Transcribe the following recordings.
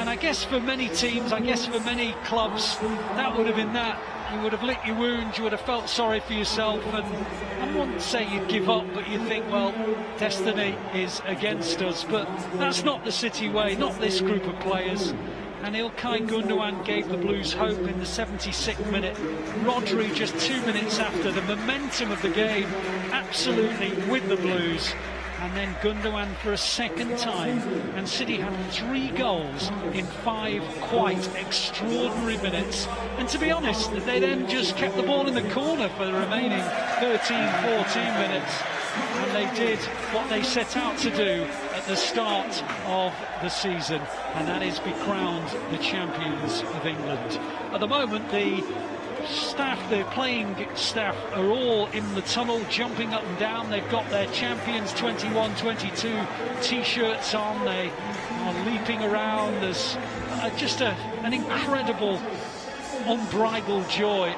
And I guess for many teams, I guess for many clubs, that would have been that. You would have licked your wounds, you would have felt sorry for yourself, and I wouldn't say you'd give up, but you think, well, destiny is against us. But that's not the City way, not this group of players. And İlkay Gündoğan gave the Blues hope in the 76th minute. Rodri just 2 minutes after, the momentum of the game absolutely with the Blues. And then Gündoğan for a second time, and City had 3 goals in 5 quite extraordinary minutes. And to be honest, they then just kept the ball in the corner for the remaining 13-14 minutes, and they did what they set out to do at the start of the season, and that is be crowned the champions of England. At the moment, the staff, the playing staff, are all in the tunnel, jumping up and down. They've got their Champions 21-22 t-shirts on. They are leaping around. There's just an incredible, unbridled joy.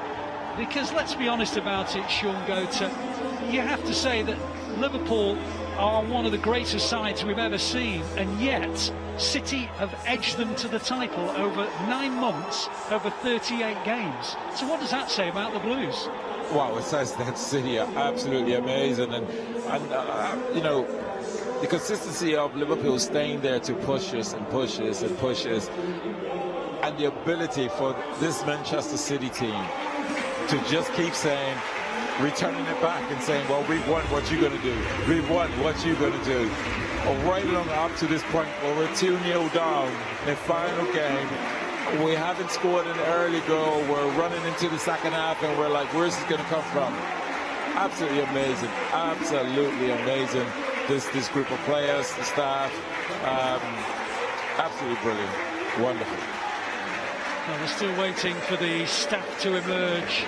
Because let's be honest about it, Sean Gota, you have to say that Liverpool are one of the greatest sides we've ever seen, and yet City have edged them to the title over 9 months, over 38 games. So what does that say about the Blues? Wow, it says that City are absolutely amazing, and you know, the consistency of Liverpool staying there to push us and push us and push us, and the ability for this Manchester City team to just keep saying, returning it back and saying, well, we've won, what you going to do? We've won, what you going to do? Right along up to this point where we're 2-0 down in the final game. We haven't scored an early goal. We're running into the second half and we're like, where's this going to come from? Absolutely amazing. Absolutely amazing. This group of players, the staff, absolutely brilliant. Wonderful. Well, we're still waiting for the staff to emerge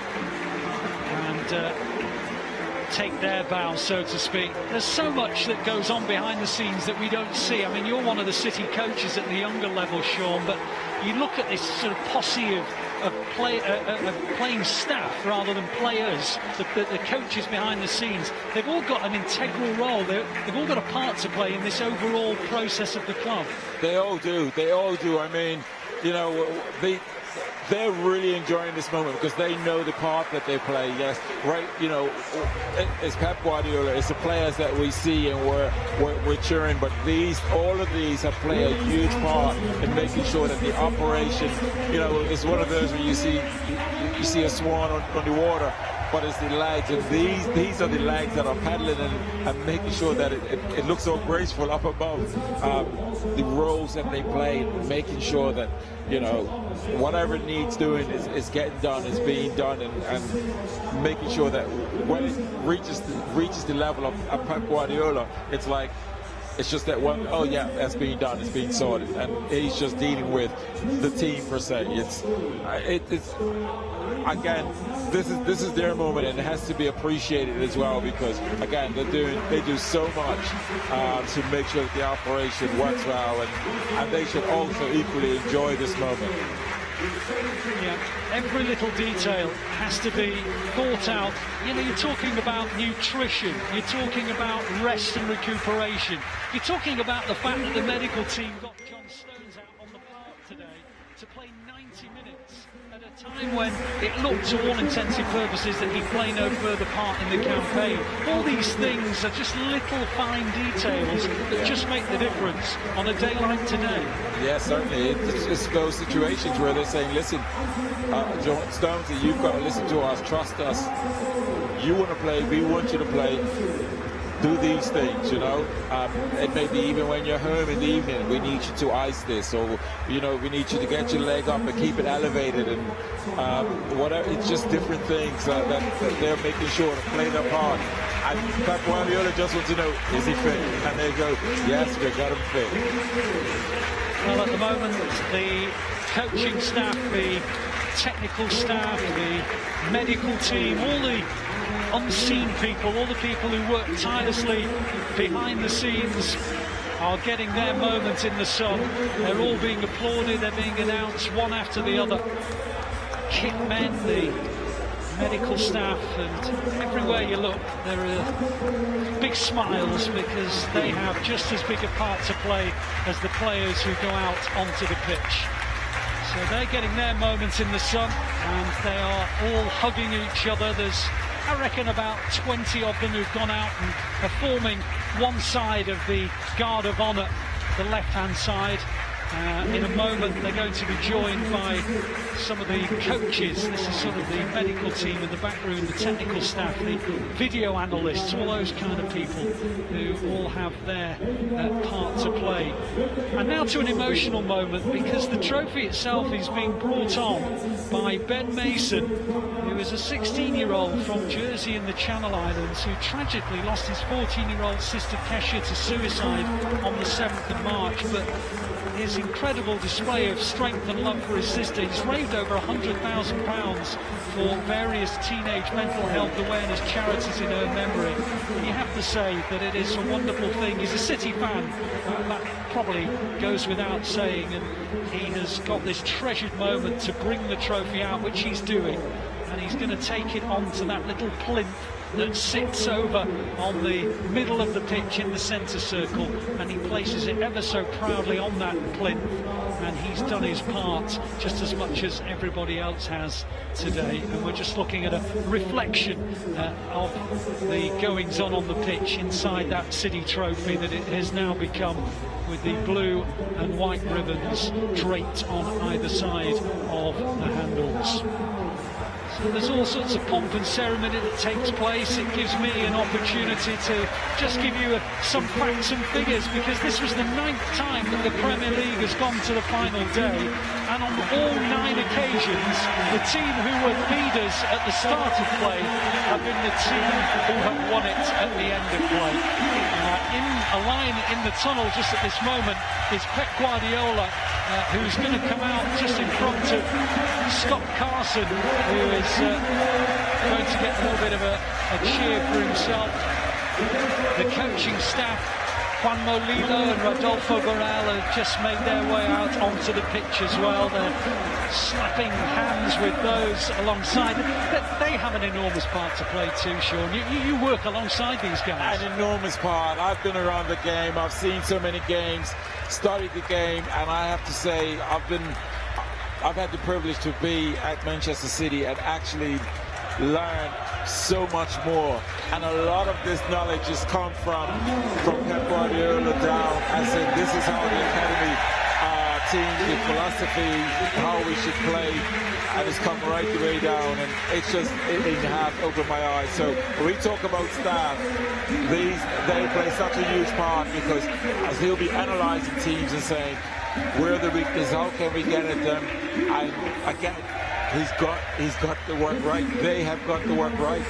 and take their bow, so to speak. There's so much that goes on behind the scenes that we don't see. I mean, you're one of the City coaches at the younger level, Sean, but you look at this sort of posse of playing staff rather than players, the coaches behind the scenes. They've all got an integral role. They've all got a part to play in this overall process of the club. They all do. They all do. I mean, you know, they're really enjoying this moment because they know the part that they play. Yes, right. You know, it's Pep Guardiola. It's the players that we see and we're cheering. But all of these have played a huge part in making sure that the operation, you know, it's one of those where you see a swan on the water, but it's the legs, and these are the legs that are paddling and making sure that it looks so graceful up above. The roles that they play, making sure that, you know, whatever it needs doing is getting done, is being done, and making sure that when it reaches the level of Pep Guardiola, it's like, it's just that one, oh yeah, that's being done, it's being sorted, and he's just dealing with the team per se. It's again, this is their moment, and it has to be appreciated as well, because again, they do so much to make sure that the operation works well, and they should also equally enjoy this moment. Yeah, every little detail has to be thought out. You know, you're talking about nutrition, you're talking about rest and recuperation, you're talking about the fact that the medical team got John Stones out on the park today to play 90 minutes at a time when it looked, to all intents and purposes, that he'd play no further part in the campaign. All these things are just little fine details that just make the difference on a day like today. Yeah, certainly. It's those situations where they're saying, listen, John Stones, you've got to listen to us, trust us. You want to play, we want you to play. Do these things, you know. It may be even when you're home in the evening, we need you to ice this, or, you know, we need you to get your leg up and keep it elevated, and whatever. It's just different things that they're making sure to play their part. And Pep Guardiola just wants to know, is he fit? And they go, yes, we got him fit. Well, at the moment, the coaching staff, the technical staff, the medical team, all the unseen people, all the people who work tirelessly behind the scenes are getting their moment in the sun. They're all being applauded, they're being announced one after the other. Kit men, the medical staff, and everywhere you look there are big smiles, because they have just as big a part to play as the players who go out onto the pitch. So they're getting their moment in the sun, and they are all hugging each other. There's, I reckon, about 20 of them who've gone out and are forming one side of the Guard of Honour, the left-hand side. In a moment they're going to be joined by some of the coaches. This is sort of the medical team in the back room, the technical staff, the video analysts, all those kind of people who all have their part to play. And now to an emotional moment, because the trophy itself is being brought on by Ben Mason, who is a 16-year-old from Jersey in the Channel Islands, who tragically lost his 14-year-old sister Kesha to suicide on the 7th of March. But his incredible display of strength and love for his sister, he's raised over £100,000 for various teenage mental health awareness charities in her memory. You have to say that it is a wonderful thing. He's a City fan, that probably goes without saying, and he has got this treasured moment to bring the trophy out, which he's doing, and he's going to take it onto that little plinth that sits over on the middle of the pitch in the centre circle, and he places it ever so proudly on that plinth, and he's done his part just as much as everybody else has today. And we're just looking at a reflection of the goings on the pitch inside that City trophy that it has now become, with the blue and white ribbons draped on either side of the handles. So there's all sorts of pomp and ceremony that takes place. It gives me an opportunity to just give you some facts and figures, because this was the 9th time that the Premier League has gone to the final day, and on all 9 occasions the team who were leaders at the start of play have been the team who have won it at the end of play. In a line in the tunnel just at this moment is Pep Guardiola, who's going to come out just in front of Scott Carson, who is going to get a little bit of a cheer for himself. The coaching staff, Juan Molino and Rodolfo Borrell, have just made their way out onto the pitch as well. They're slapping hands with those alongside. They have an enormous part to play too, Sean. You work alongside these guys. An enormous part. I've been around the game. I've seen so many games, studied the game, and I have to say I've had the privilege to be at Manchester City and actually learn so much more, and a lot of this knowledge has come from Pep Guardiola down. I said this is how the academy teams, the philosophy, how we should play, and it's come right the way down, and it's just it has opened my eyes. So when we talk about staff, they play such a huge part, because as he'll be analysing teams and saying where are the weaknesses, how can we get at them, and again, he's got the work right. They have got the work right.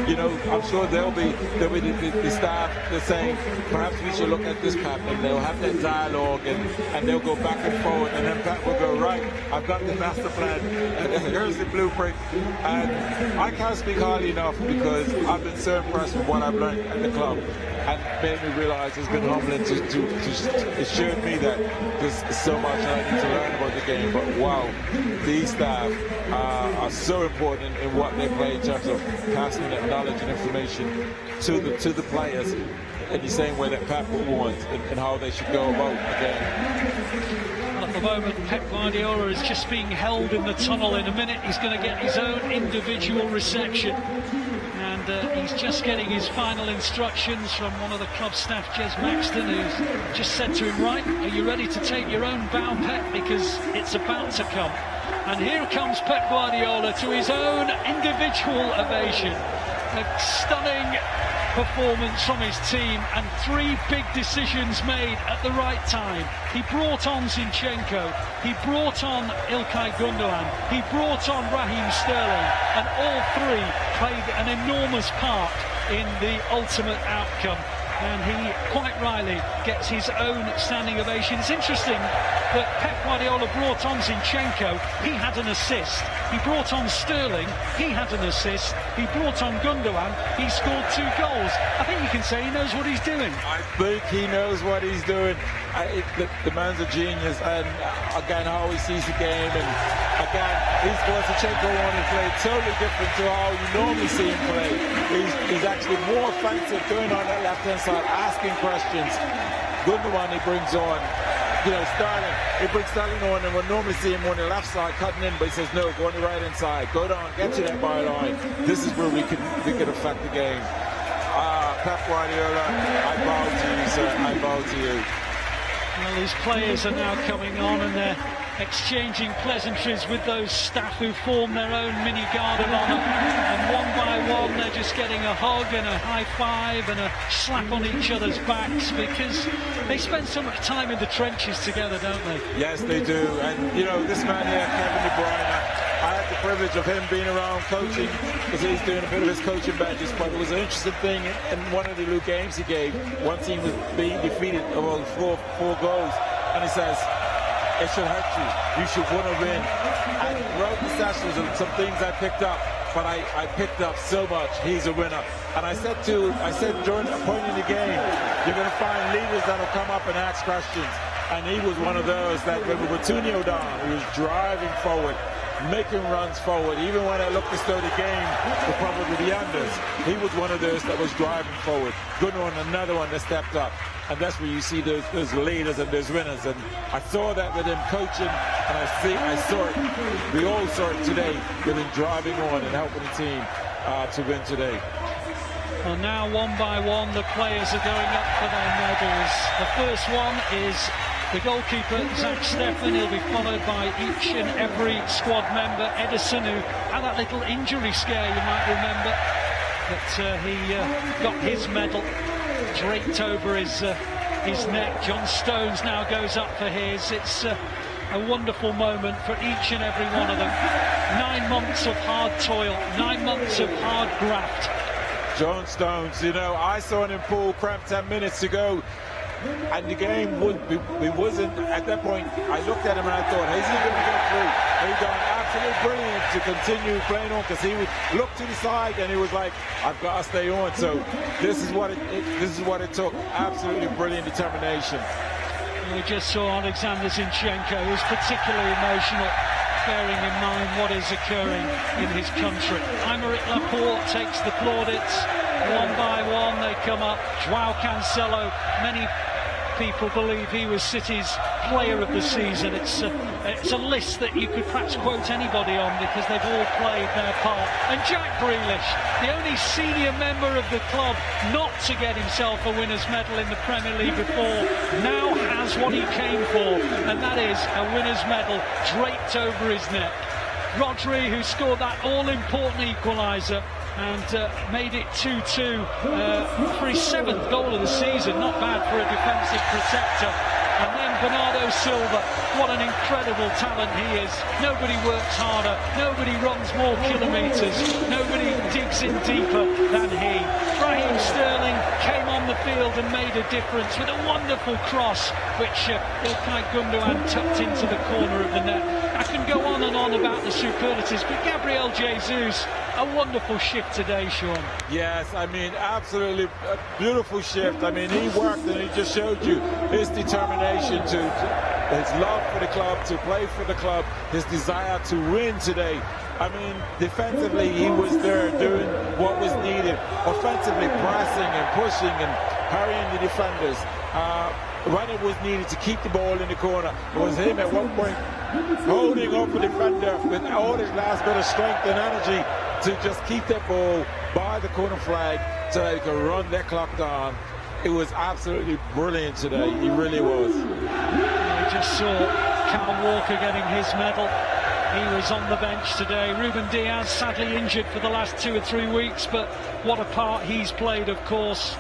You know, I'm sure there'll be the staff that's saying perhaps we should look at this, Pep, and they'll have that dialogue, and they'll go back and forward, and then Pep will go, right, I've got the master plan, and here's the blueprint. And I can't speak highly enough, because I've been so impressed with what I've learned at the club, and made me realise it's been humbling it showed me that there's so much I need to learn about the game. But wow, these staff are so important in what they play in terms of passing that knowledge and information to the players in the same way that Pep would want, and how they should go about the game. At the moment, Pep Guardiola is just being held in the tunnel. In a minute he's going to get his own individual reception, and he's just getting his final instructions from one of the club staff, Jez Maxton, who's just said to him, right, are you ready to take your own bow, Pep, because it's about to come. And here comes Pep Guardiola to his own individual ovation. A stunning performance from his team, and 3 big decisions made at the right time. He brought on Zinchenko, he brought on Ilkay Gundogan, he brought on Raheem Sterling, and all 3 played an enormous part in the ultimate outcome. And he quite rightly gets his own standing ovation. It's interesting that Pep Guardiola brought on Zinchenko, he had an assist. He brought on Sterling, he had an assist. He brought on Gundogan, he scored 2 goals. I think you can say he knows what he's doing. I think he knows what he's doing. the man's a genius, and again, how he sees the game, and again, he's Borzachenko wanting to play totally different to how you normally see him play. He's actually more offensive, going on that left-hand side, asking questions. Gundogan he brings on, Sterling. He brings Sterling on, and we'll normally see him on the left side cutting in, but he says no, go on the right hand side, go down, get to that byline. This is where we could affect the game. Pep Guardiola, I bow to you, sir. I bow to you. Well, these players are now coming on and they're exchanging pleasantries with those staff who form their own mini guard of honour. And one by one, they're just getting a hug and a high five and a slap on each other's backs because they spend so much time in the trenches together, don't they? Yes, they do. And, this man here, Kevin De Bruyne, I had the privilege of him being around coaching because he's doing a bit of his coaching badges, but it was an interesting thing in one of the little games he gave. One team was being defeated about four goals, and he says, it should hurt you. You should want to win. And throughout the sessions, some things I picked up, but I picked up so much. He's a winner. And I said during a point in the game, you're going to find leaders that will come up and ask questions. And he was one of those that when we were 2-0 down, he was driving forward, making runs forward. Even when I looked as though the game was probably the unders, he was one of those that was driving forward. Good one, another one that stepped up. And that's where you see those leaders and those winners. And I saw that with him coaching, and I saw it, we all saw it today with him driving on and helping the team to win today. Well, now one by one, the players are going up for their medals. The first one is the goalkeeper, Zach Steffen. He'll be followed by each and every squad member. Ederson, who had that little injury scare, you might remember, but he got his medal draped over his neck. John Stones now goes up for his. It's a wonderful moment for each and every one of them. 9 months of hard toil, 9 months of hard graft. John Stones, I saw him pull cramp 10 minutes ago, and the game wasn't, at that point, I looked at him and I thought, is he going to get through? He done absolutely brilliant to continue playing on, because he would look to the side and he was like, I've got to stay on. So this is what it took. Absolutely brilliant determination. We just saw Alexander Zinchenko, who's particularly emotional, bearing in mind what is occurring in his country. Aymeric Laporte takes the plaudits. One by one they come up. Joao Cancelo, many people believe he was City's player of the season. It's a list that you could perhaps quote anybody on because they've all played their part. And Jack Grealish, the only senior member of the club not to get himself a winner's medal in the Premier League before, now has what he came for, and that is a winner's medal draped over his neck. Rodri, who scored that all-important equaliser and made it 2-2 for his 7th goal of the season. Not bad for a defensive protector. And then Bernardo Silva, what an incredible talent he is. Nobody works harder, nobody runs more kilometres, nobody digs in deeper than he. Raheem Sterling came on the field and made a difference with a wonderful cross, which Ilkay Gundogan tucked into the corner of the net. I can go on and on about the superlatives, but Gabriel Jesus, a wonderful shift today, Sean. Yes, absolutely a beautiful shift. He worked, and he just showed you his determination, his love for the club, to play for the club, his desire to win today. Defensively, he was there doing what was needed. Offensively, pressing and pushing and harrying the defenders. When it was needed to keep the ball in the corner, it was him at one point holding up a defender with all his last bit of strength and energy to just keep that ball by the corner flag so they could run their clock down. It was absolutely brilliant today. He really was. We just saw Kyle Walker getting his medal. He was on the bench today. Ruben Diaz, sadly injured for the last 2 or 3 weeks, but what a part he's played, of course.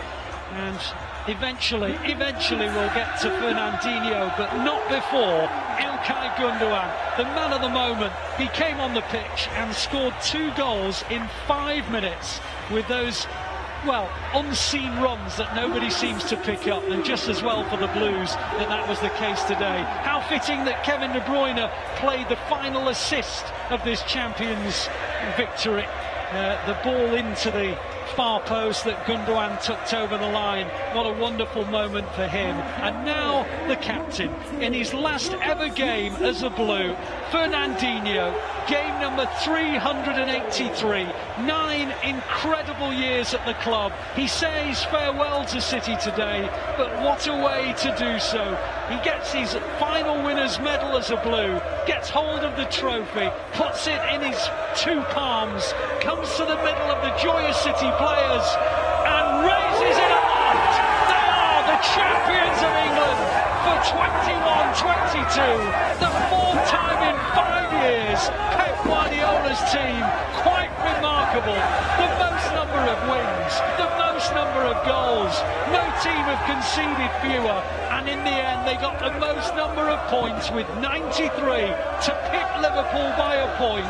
And eventually we'll get to Fernandinho, but not before Ilkay Gundogan, the man of the moment. He came on the pitch and scored 2 goals in 5 minutes with those, unseen runs that nobody seems to pick up, and just as well for the Blues that was the case today. How fitting that Kevin De Bruyne played the final assist of this Champions victory. The ball into the far post that Gundogan tucked over the line. What a wonderful moment for him. And now the captain, in his last ever game as a Blue, Fernandinho, game number 383, 9 incredible years at the club. He says farewell to City today, but what a way to do so. He gets his final winner's medal as a Blue, gets hold of the trophy, puts it in his two palms, comes to the middle of the joyous City players and raises it aloft. They are the champions of England for 21-22, the fourth time in 5 years. Pep Guardiola's team, quite remarkable. The most number of wins, the most number of goals. No team have conceded fewer, and in the end they got the most number of points with 93 to pick Liverpool by a point.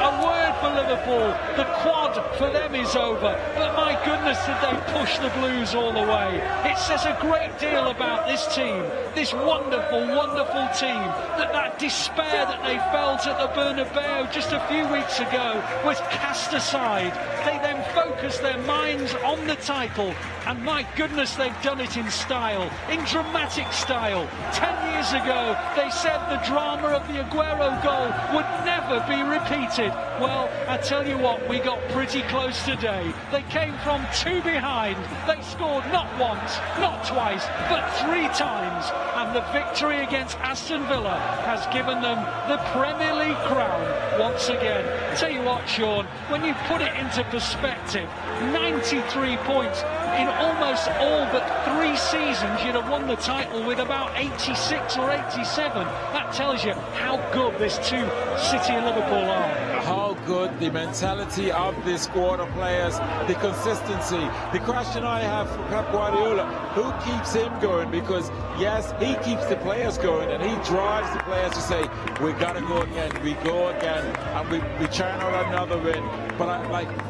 A word for Liverpool, the quad for them is over, but my goodness did they push the Blues all the way. It says a great deal about this team, this wonderful, wonderful team, that despair that they felt at the Bernabeu just a few weeks ago was cast aside. They then focused their minds on the title, and my goodness they've done it in style, in dramatic style. 10 years ago they said the drama of the Aguero goal would never be repeated. Well, I tell you what, we got pretty close today. They came from 2 behind, they scored not once, not twice, but 3 times, and the victory against Aston Villa has given them the Premier League crown once again. Tell you what, Sean, when you put it into perspective, 93 points in almost all but 3 seasons. You'd have won the title with about 86 or 87. That tells you how good this two City and Liverpool are. How good the mentality of this squad of players, the consistency. The question I have for Pep Guardiola, who keeps him going? Because yes, he keeps the players going and he drives the players to say, we gotta go again, we go again, and we churn out another win. But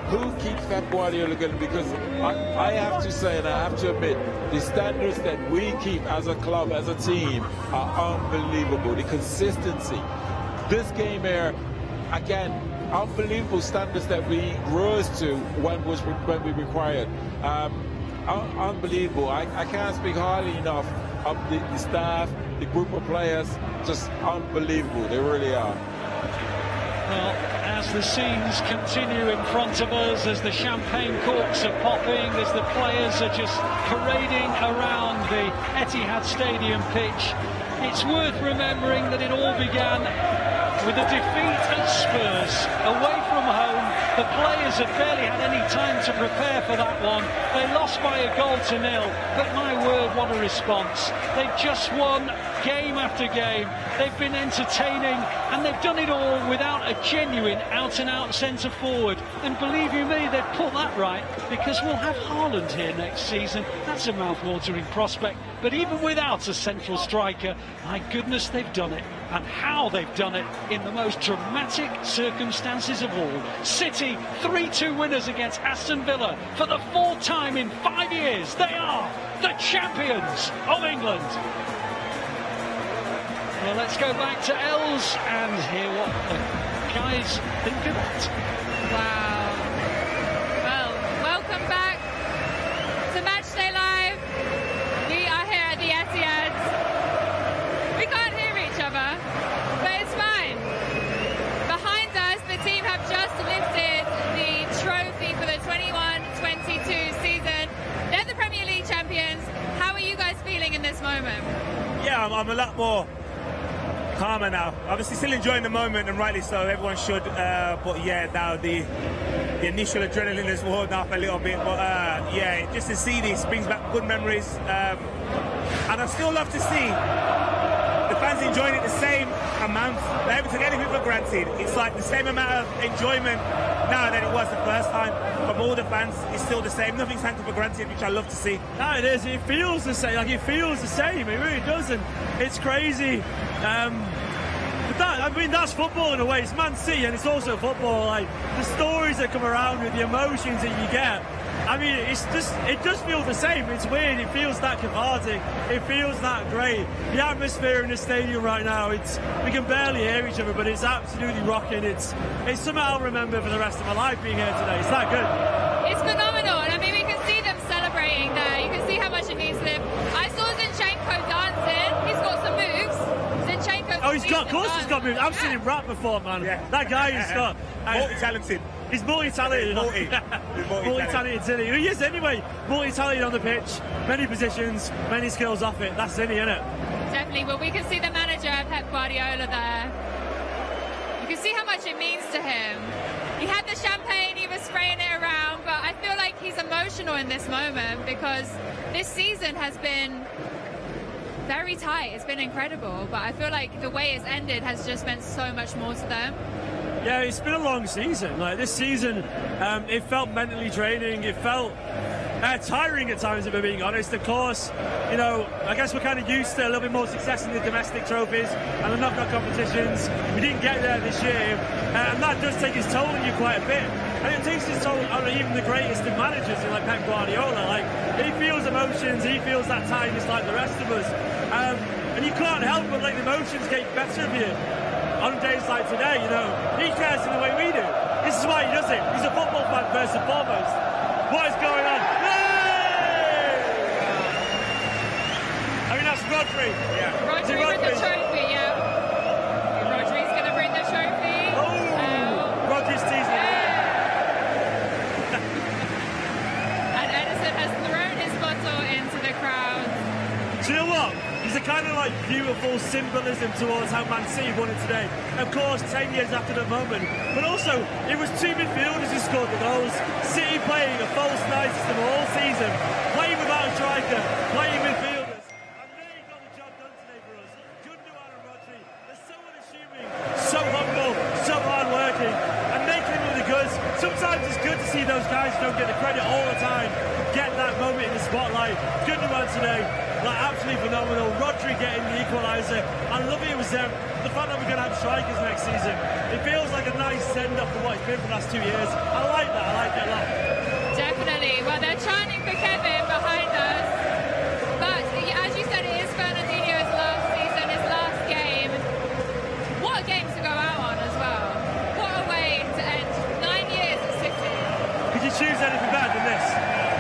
who keeps Pep Guardiola going? Because I have to say, and I have to admit, the standards that we keep as a club, as a team, are unbelievable. The consistency. This game here, again, unbelievable standards that we rose to when we required. Unbelievable. I can't speak highly enough of the staff, the group of players. Just unbelievable. They really are. Well, as the scenes continue in front of us, as the champagne corks are popping, as the players are just parading around the Etihad Stadium pitch, it's worth remembering that it all began with a defeat at Spurs, away from home. The players had barely had any time to prepare for that one. They lost by a goal to nil, but my word, what a response. They've just won game after game. They've been entertaining, and they've done it all without a genuine out-and-out centre forward. And believe you me, they've put that right, because we'll have Haaland here next season. That's a mouth-watering prospect. But even without a central striker, my goodness, they've done it. And how they've done it in the most dramatic circumstances of all. City 3-2 winners against Aston Villa for the 4th time in 5 years. They are the champions of England. Well, let's go back to Els and hear what the guys think of it. Wow. Well, welcome back to Matchday Live. We are here at the Etihad. We can't hear each other, but it's fine. Behind us, the team have just lifted the trophy for the 21-22 season. They're the Premier League champions. How are you guys feeling in this moment? Yeah, I'm a lot more calmer now. Obviously still enjoying the moment, and rightly so, everyone should, but yeah, now the initial adrenaline has worn off a little bit, but yeah, just to see this brings back good memories, and I still love to see the fans enjoying it the same amount. They haven't taken anything for granted. It's like the same amount of enjoyment now than it was the first time. From all the fans, it's still the same. Nothing's taken for granted, which I love to see. No, it is. It feels the same. It feels the same. It really does, and it's crazy. But that's football in a way. It's Man City, and it's also football. Like the stories that come around with the emotions that you get. I mean, it does feel the same. It's weird. It feels that cathartic. It feels that great. The atmosphere in the stadium right now, we can barely hear each other, but it's absolutely rocking. It's something I'll remember for the rest of my life being here today. It's that good. It's phenomenal. And I mean, we can see them celebrating there. You can see how much it means to them. I saw Zinchenko dancing. He's got some moves. Zinchenko. Oh, of course he's got moves. I've seen him rap before, man. Yeah. That guy has got... Multi-talented. He's multi-talented. Multi-talented, isn't he? He is anyway. Multi-talented on the pitch. Many positions, many skills off it. That's Zinny, isn't it? Definitely. Well, we can see the manager, Pep Guardiola, there. You can see how much it means to him. He had the champagne, he was spraying it around, but I feel like he's emotional in this moment because this season has been very tight. It's been incredible, but I feel like the way it's ended has just meant so much more to them. Yeah, it's been a long season. Like this season, it felt mentally draining. It felt tiring at times, if we're being honest. Of course, you know, I guess we're kind of used to a little bit more success in the domestic trophies and the knockout competitions. We didn't get there this year, and that does take its toll on you quite a bit. And it takes its toll on even the greatest of managers, like Pep Guardiola. Like he feels emotions, he feels that tiredness like the rest of us, and you can't help but let the emotions get better of you. On days like today, you know, he cares in the way we do. This is why he does it. He's a football fan first and foremost. What is going on? I mean, that's Rodri. Yeah. Rodri with the trophy, yeah. Rodri's going to bring the trophy. Rodri's teasing. And Edison has thrown his bottle into the crowd. Do you know what? There's a kind of like beautiful symbolism towards how Man City won it today. Of course, 10 years after the moment. But also, it was two midfielders who scored the goals. City playing a false nine system all season. Playing without a striker. Playing midfielders. And they got the job done today for us. Gundogan and Rodri. They're so unassuming. So humble. So hard-working. And they came with the goods. Sometimes it's good to see those guys who don't get the credit all the time get that moment in the spotlight. Gundogan today. Like absolutely phenomenal. Rodri getting the equaliser. I love it was the fact that we're going to have strikers next season. It feels like a nice send-off for what it's been for the last 2 years. I like that. I like it a lot. Definitely. Well, they're chanting for Kevin behind us. But as you said, it is Fernandinho's last season, his last game. What a game to go out on as well. What a way to end 9 years at City. Could you choose anything better than this?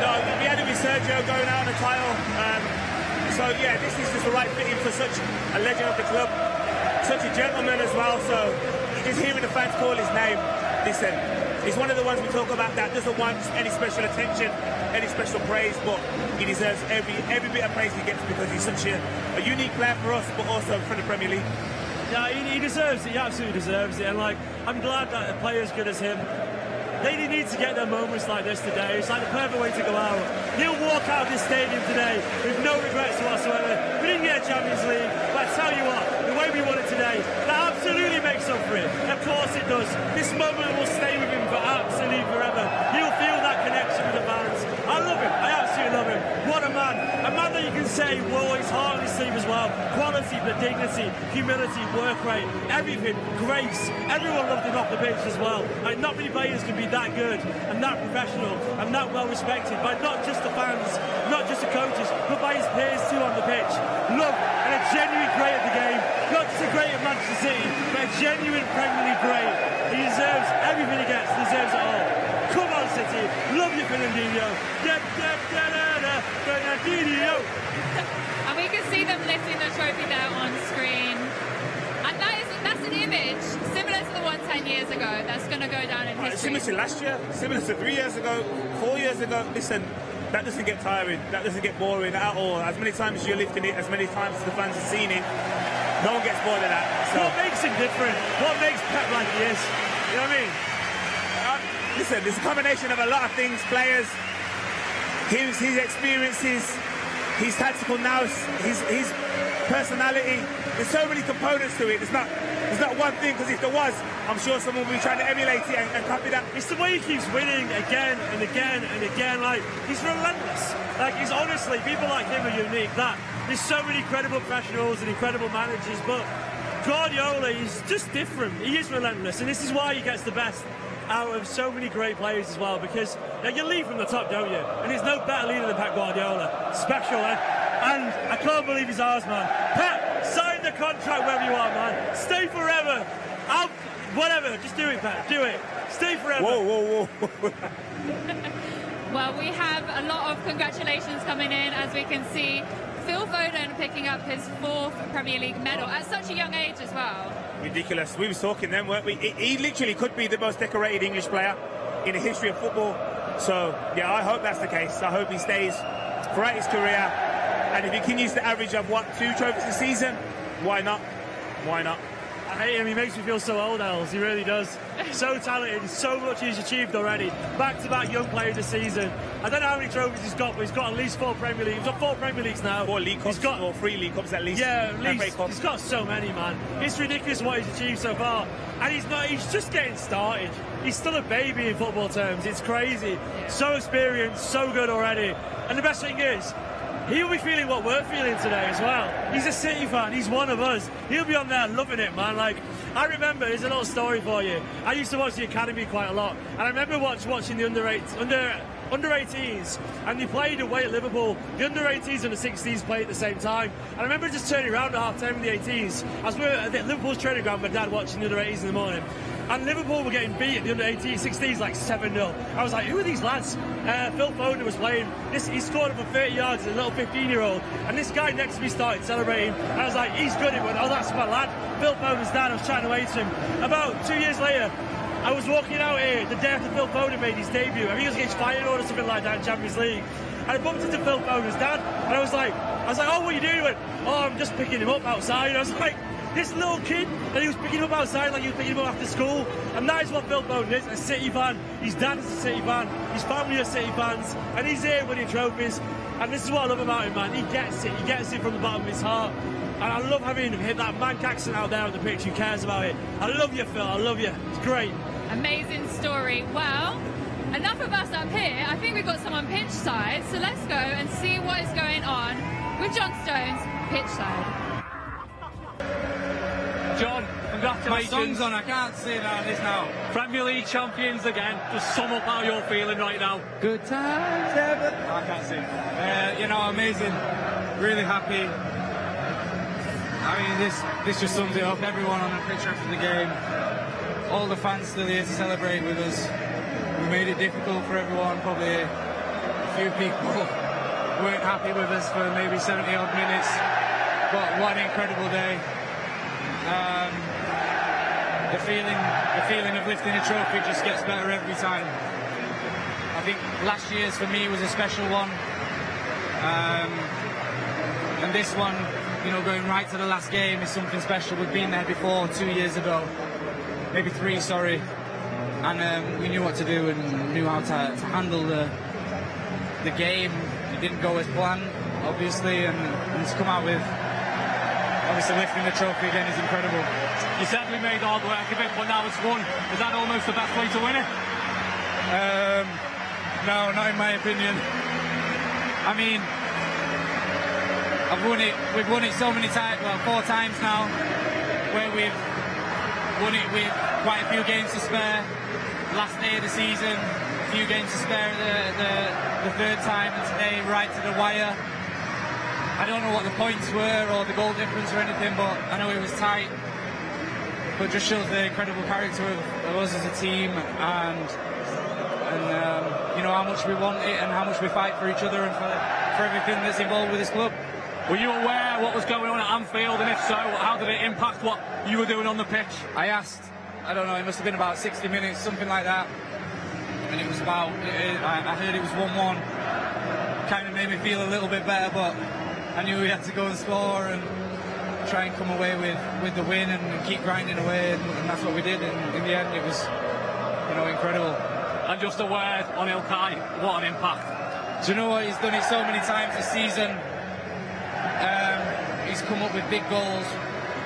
No, we had it with Sergio going out on the title. So yeah, this is just the right fitting for such a legend of the club, such a gentleman as well. So just hearing the fans call his name, listen, he's one of the ones we talk about that doesn't want any special attention, any special praise, but he deserves every bit of praise he gets because he's such a unique player for us, but also for the Premier League. Yeah, he deserves it. He absolutely deserves it. And like, I'm glad that a player as good as him. They need to get their moments like this today. It's like the perfect way to go out. He'll walk out of this stadium today with no regrets whatsoever. We didn't get a Champions League, but I tell you what, the way we won it today, that absolutely makes up for it. Of course it does. This moment will stay with him for absolutely forever. He'll feel that connection with the fans. I love him. I absolutely love him. What a man. A man that you can say wore his heart on his sleeve as well. Quality, but dignity, humility, work rate, everything, grace. Everyone loved him off the pitch as well. Like, not many players can be that good and that professional and that well respected by not just the fans, not just the coaches, but by his peers too on the pitch. Love and a genuine great at the game. Not just a great at Manchester City, but a genuine Premier League great. He deserves everything he gets, deserves it all. Come on, City. Love you, Fernandinho. Fernandinho. And we can see them lifting the trophy there on screen. And that's an image similar to the one 10 years ago that's going to go down in history. Similar to last year, similar to 3 years ago, 4 years ago. Listen, that doesn't get tiring, that doesn't get boring at all. As many times as you're lifting it, as many times as the fans have seen it, no one gets bored of that. So. What makes him different? What makes Pep like he is? You know what I mean? Listen, there's a combination of a lot of things, players, his experiences, his tactical nous, his personality. There's so many components to it. There's not one thing, because if there was, I'm sure someone would be trying to emulate it and copy that. It's the way he keeps winning again and again and again. Like, he's relentless. Like, he's honestly, people like him are unique. That there's so many incredible professionals and incredible managers, but Guardiola is just different. He is relentless, and this is why he gets the best out of so many great players as well, because you lead from the top, don't you? And there's no better leader than Pep Guardiola. Special, and I can't believe he's ours, man. Pep, sign the contract wherever you are, man. Stay forever. Whatever, just do it, Pep. Do it. Stay forever. Whoa. Well, we have a lot of congratulations coming in, as we can see. Phil Foden picking up his 4th Premier League medal at such a young age as well. Ridiculous. We was talking then, weren't we? He literally could be the most decorated English player in the history of football. So, yeah, I hope that's the case. I hope he stays throughout his career. And if he continues to average of, 2 trophies a season, why not? Why not? I hate him, he makes me feel so old, Els, he really does. So talented, so much he's achieved already. Back-to-back young player of the season. I don't know how many trophies he's got, but he's got at least 4 Premier Leagues. He's got 4 Premier Leagues now. 4 League Cups, he's got, or 3 League Cups at least. Yeah, at least. FA Cups. He's got so many, man. It's ridiculous what he's achieved so far. And he's just getting started. He's still a baby in football terms. It's crazy. So experienced, so good already. And the best thing is, he'll be feeling what we're feeling today as well. He's a City fan. He's one of us. He'll be on there loving it, man. Like, I remember, here's a little story for you. I used to watch the Academy quite a lot. And I remember watching the under 18s, and they played away at Liverpool. The under 18s and the 16s played at the same time. And I remember just turning around at half time with the 18s. As we were at Liverpool's training ground, my dad watching the under 18s in the morning. And Liverpool were getting beat at the under 18s, 16s like 7-0. I was like, who are these lads? Phil Foden was playing. He scored over 30 yards as a little 15-year-old. And this guy next to me started celebrating. And I was like, he's good. I was like, that's my lad. Phil Foden's dad. I was chatting away to him. About 2 years later, I was walking out here the day after Phil Foden made his debut. I think it was against Feyenoord or something like that in Champions League. And I bumped into Phil Foden's dad. And I was like, oh, what are you doing? He went, oh, I'm just picking him up outside. And I was like, this little kid that he was picking him up outside like he was picking him up after school. And that is what Phil Foden is, a City fan. His dad is a City fan. His family are City fans. And he's here winning trophies. And this is what I love about him, man. He gets it. He gets it from the bottom of his heart. And I love having him hit that Manc accent out there on the pitch who cares about it. I love you, Phil. I love you. It's great. Amazing story. Well, enough of us up here. I think we've got some on pitch side. So let's go and see what is going on with John Stones pitch side. John, congratulations. My song's on, I can't say that this now. Premier League champions again. Just sum up how you're feeling right now. Good times ever. I can't sing. Amazing. Really happy. I mean, this just sums it up. Everyone on the pitch after the game. All the fans still here to celebrate with us. We made it difficult for everyone. Probably a few people weren't happy with us for maybe 70 odd minutes. But what an incredible day. The feeling of lifting a trophy just gets better every time. I think last year's for me was a special one, and this one, going right to the last game is something special. We've been there before 2 years ago, maybe 3, sorry, and we knew what to do and knew how to handle the game. It didn't go as planned, obviously, and to come out with. Obviously, lifting the trophy again is incredible. You said we made hard work of it, but now it's won. Is that almost the best way to win it? No, not in my opinion. I mean, we've won it so many times, 4 times now, where we've won it with quite a few games to spare. Last day of the season, a few games to spare the 3rd time, and today right to the wire. I don't know what the points were or the goal difference or anything, but I know it was tight. But it just shows the incredible character of us as a team, and how much we want it and how much we fight for each other and for everything that's involved with this club. Were you aware what was going on at Anfield, and if so, how did it impact what you were doing on the pitch? I asked, I don't know, it must have been about 60 minutes, something like that. And it was I heard it was 1-1. Kind of made me feel a little bit better, but I knew we had to go and score and try and come away with the win and keep grinding away, and that's what we did. And in the end, it was, incredible. And just a word on Ilkay, what an impact. Do you know what? He's done it so many times this season. He's come up with big goals,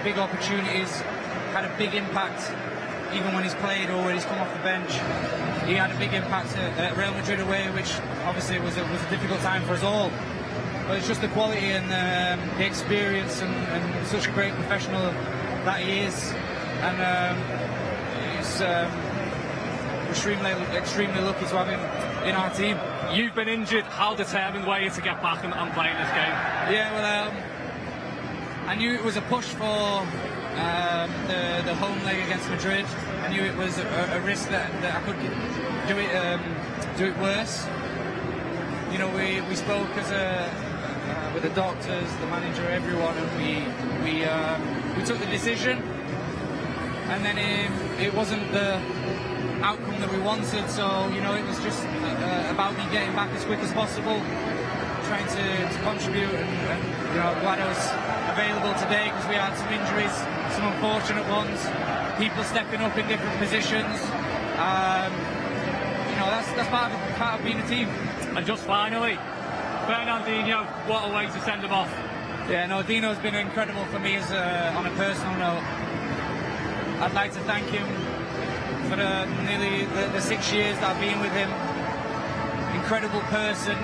big opportunities, had a big impact even when he's played or when he's come off the bench. He had a big impact at Real Madrid away, which obviously was a difficult time for us all. But it's just the quality and the experience and such a great professional that he is. And we're extremely lucky to have him in our team. You've been injured. How determined were you to get back and play in this game? Yeah, well, I knew it was a push for the home leg against Madrid. I knew it was a risk that I could do it worse. you know, we spoke as with the doctors, the manager, everyone, and we took the decision, and then it wasn't the outcome that we wanted. So you know, it was just about me getting back as quick as possible, trying to contribute, and you know, glad I was available today because we had some injuries, some unfortunate ones, people stepping up in different positions. You know, that's part of being a team. And just finally, Fernandinho, what a way to send him off. Yeah, no, Dino's been incredible for me as on a personal note. I'd like to thank him for nearly the 6 years that I've been with him. Incredible person,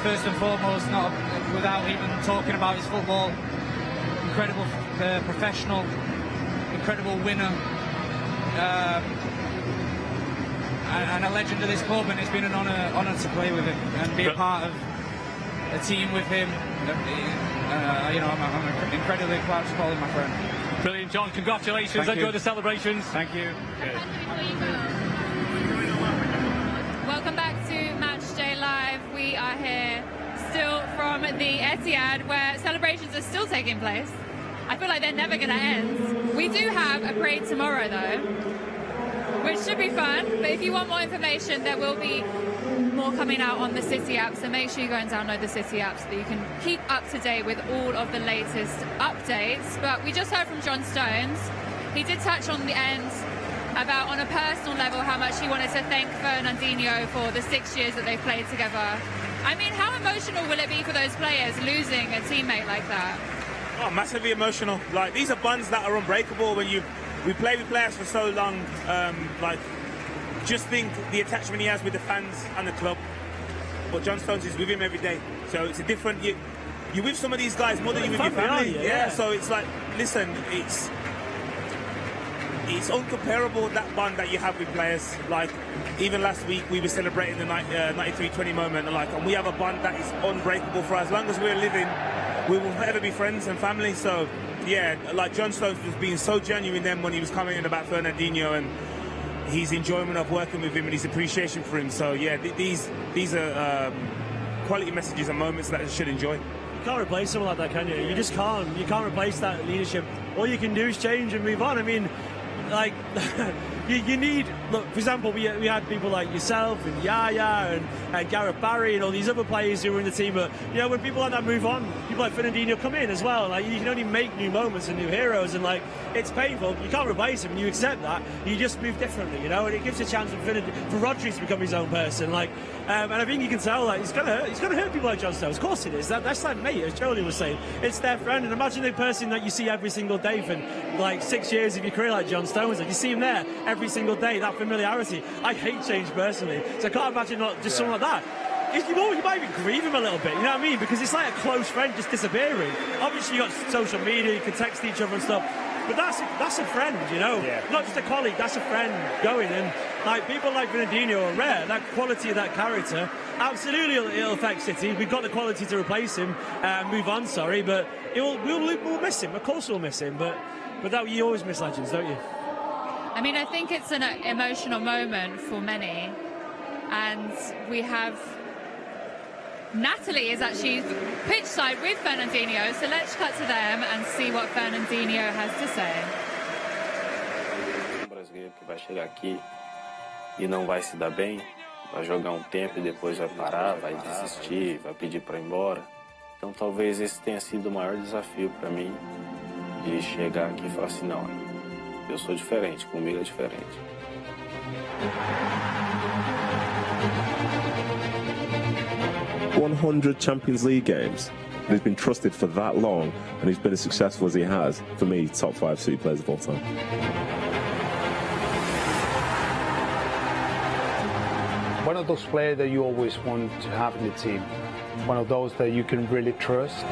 first and foremost, not without even talking about his football. Incredible professional, incredible winner. And a legend of this club, and it's been an honour to play with him and be a part of a team with him. You know, I'm incredibly proud to call him my friend. Brilliant, John. Congratulations. Thank Enjoy you. the celebrations. Thank you. Welcome back to Matchday Live. We are here still from the Etihad, where celebrations are still taking place. I feel like they're never going to end. We do have a parade tomorrow, though, which should be fun. But if you want more information, there will be more coming out on the City app, so make sure you go and download the City app so that you can keep up to date with all of the latest updates. But we just heard from John Stones. He did touch on the end about, on a personal level, how much he wanted to thank Fernandinho for the 6 years that they've played together. I mean, how emotional will it be for those players losing a teammate like that? Oh, massively emotional. Like, these are bonds that are unbreakable. When we play with players for so long, like, just think the attachment he has with the fans and the club. But John Stones is with him every day, so it's a different. You're with some of these guys more than you're with your family. Yeah, so it's like, listen, it's uncomparable, that bond that you have with players. Like, even last week we were celebrating the 93-20 moment, and we have a bond that is unbreakable for us. As long as we're living, we will forever be friends and family. So yeah, like, John Stones was being so genuine then when he was commenting about Fernandinho and his enjoyment of working with him and his appreciation for him. So yeah, these are quality messages and moments that you should enjoy. You can't replace someone like that, can you? You just can't. You can't replace that leadership. All you can do is change and move on. I mean, like, you need, look, for example, we had people like yourself and Yaya and Gareth Barry and all these other players who were in the team. But, you know, when people like that move on, people like Fernandinho come in as well. Like, you can only make new moments and new heroes, and, like, it's painful. You can't replace him, and you accept that. You just move differently, you know, and it gives a chance for Rodri to become his own person. Like, and I think you can tell, like, it's gonna hurt people like John Stones. Of course it is. That's like mate, as Jolie was saying. It's their friend, and imagine the person that you see every single day for like 6 years of your career, like John Stones. Like, you see him there every single day. That familiarity. I hate change personally, so I can't imagine not just someone like that. You might even grieve him a little bit, you know what I mean? Because it's like a close friend just disappearing. Obviously, you got social media, you can text each other and stuff. But that's a friend, you know, not just a colleague. That's a friend going, and like people like Fernandinho are rare. That quality of that character, absolutely, it'll affect City. We've got the quality to replace him, move on. Sorry, but we'll miss him. Of course, we'll miss him. But that you always miss legends, don't you? I mean, I think it's an emotional moment for many, and we have. Natalie is actually pitch side with Fernandinho, so let's cut to them and see what Fernandinho has to say. Brasileiro que vai chegar aqui e não vai se dar bem, vai jogar tempo e depois vai parar, vai desistir, vai pedir para ir embora. Então talvez esse tenha sido o maior desafio para mim, de chegar aqui e falar assim, não, eu sou diferente, comigo é diferente. 100 Champions League games. And he's been trusted for that long, and he's been as successful as he has. For me, top 5 City players of all time. One of those players that you always want to have in the team. One of those that you can really trust.